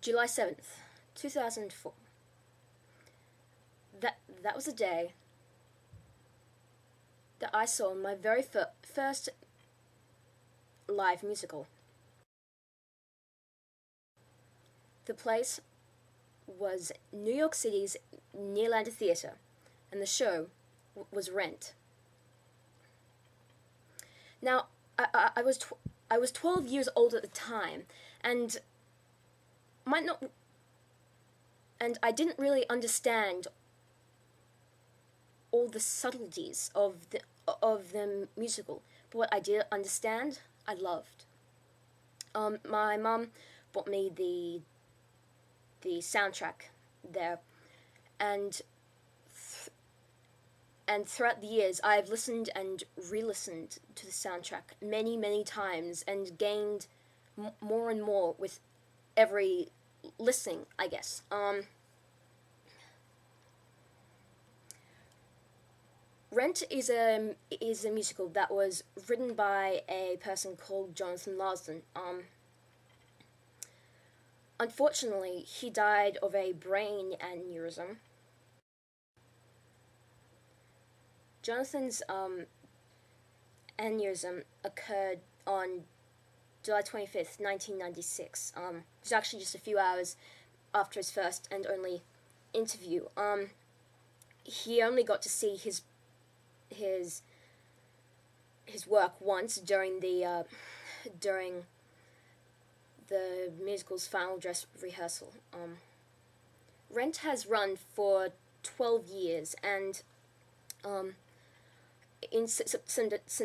July 7th, 2004. That was the day that I saw my very first live musical. The place was New York City's Nearlander Theatre, and the show was Rent. Now, I was 12 years old at the time, and I didn't really understand all the subtleties of the musical. But what I did understand, I loved. My mum bought me the soundtrack there, and throughout the years, I've listened and re-listened to the soundtrack many times, and gained more and more with every listening, I guess. Rent is a musical that was written by a person called Jonathan Larson. Unfortunately, he died of a brain aneurysm. Jonathan's aneurysm occurred on July 25th, 1996. It was actually just a few hours after his first and only interview. He only got to see his work once during the musical's final dress rehearsal. Rent has run for 12 years, and since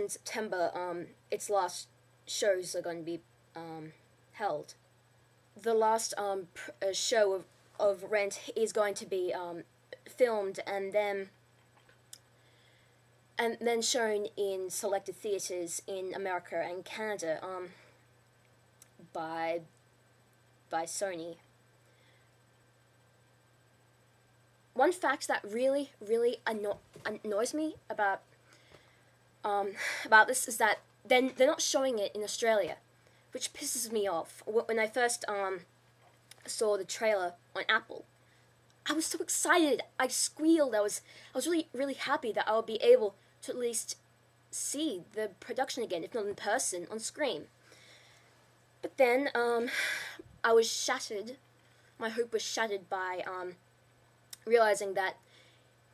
September, its last shows are going to be held. The last show of Rent is going to be filmed and then shown in selected theaters in America and Canada by Sony. One fact that really annoys me about this is that they're not showing it in Australia, which pisses me off. When I first saw the trailer on Apple, I was so excited. I squealed. I was really happy that I would be able to at least see the production again, if not in person, on screen. But then I was shattered. My hope was shattered by realizing that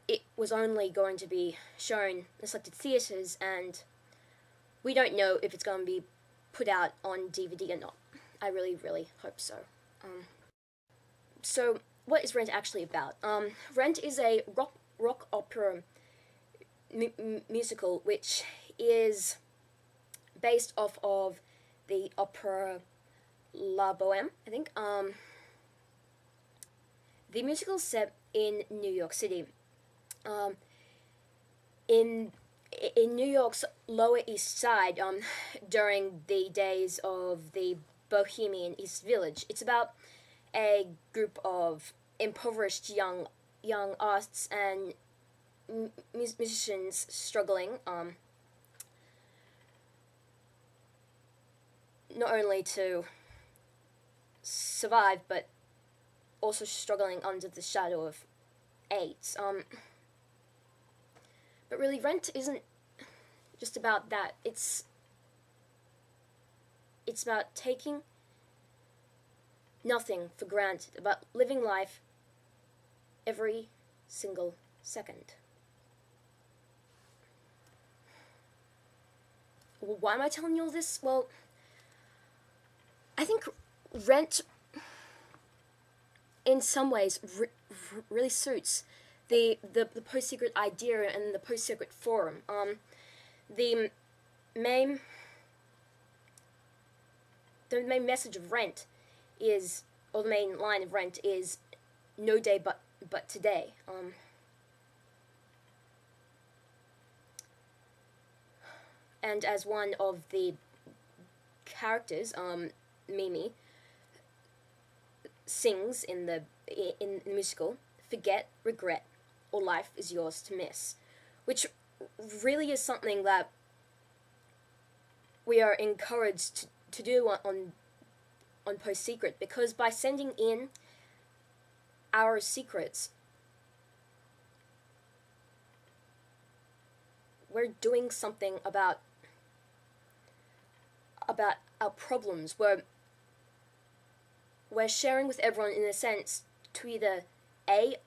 it was only going to be shown in selected theaters, and we don't know if it's going to be put out on DVD or not. I really hope so. So, what is Rent actually about? Rent is a rock opera musical, which is based off of the opera La Boheme, I think. The musical is set in New York City. In New York's Lower East Side, during the days of the Bohemian East Village. It's about a group of impoverished young artists and musicians struggling, not only to survive, but also struggling under the shadow of AIDS. But really, Rent isn't just about that. It's about taking nothing for granted, about living life every single second. Well, why am I telling you all this? Well, I think Rent, in some ways, really suits the post-secret idea and the post-secret forum. The main message of Rent is, or the main line of Rent is, no day but today. And as one of the characters, Mimi, sings in the musical, forget, regret, or life is yours to miss, which really is something that we are encouraged to do on Post Secret, because by sending in our secrets, we're doing something about our problems. We're sharing with everyone, in a sense, to either A,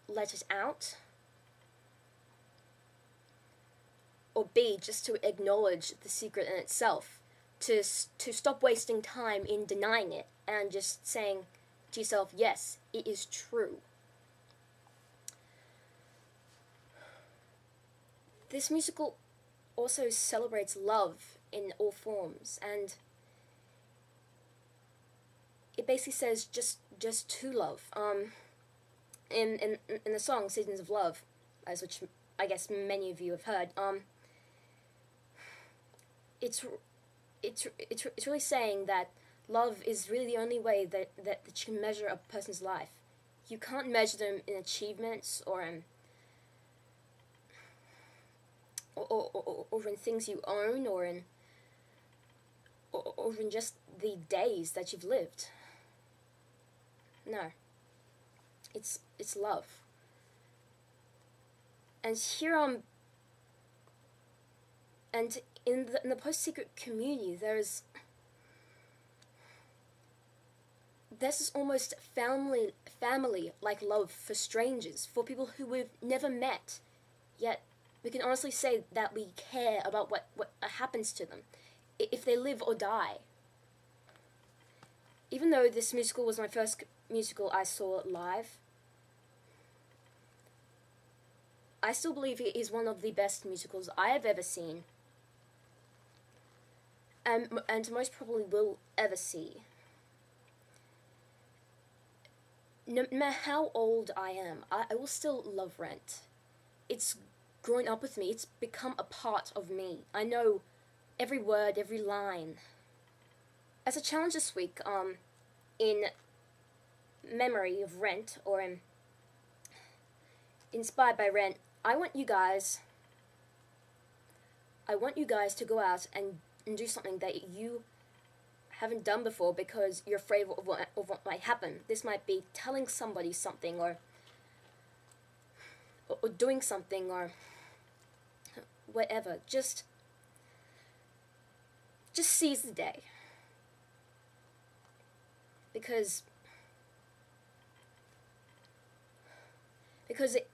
let it out, or B, just to acknowledge the secret in itself, to stop wasting time in denying it and just saying to yourself, yes, it is true. This musical also celebrates love in all forms, and it basically says just to love. In the song "Seasons of Love," as which I guess many of you have heard, it's really saying that love is really the only way that you can measure a person's life. You can't measure them in achievements or in things you own, or in just the days that you've lived. No. It's love. And here and in the Post Secret community, there's this almost family like love for strangers, for people who we've never met, yet we can honestly say that we care about what happens to them, if they live or die. Even though this musical was my first musical I saw live, I still believe it is one of the best musicals I have ever seen, and most probably will ever see. No matter how old I am, I will still love Rent. It's grown up with me. It's become a part of me. I know every word, every line. As a challenge this week, in memory of Rent, or inspired by Rent, I want you guys to go out and do something that you haven't done before because you're afraid of what might happen. This might be telling somebody something, or doing something, or whatever. Just seize the day. Because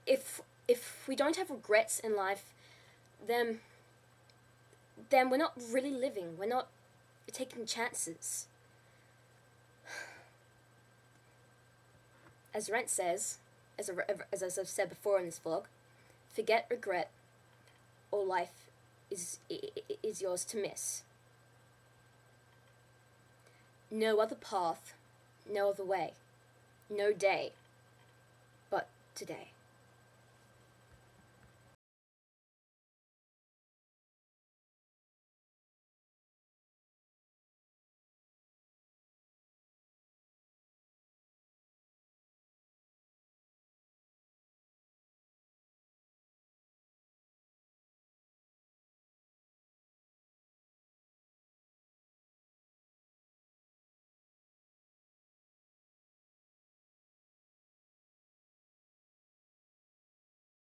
if we don't have regrets in life, then we're not really living. We're not taking chances. As Rent says, as I've said before in this vlog, forget regret, or life is yours to miss. No other path, no other way, no day but today.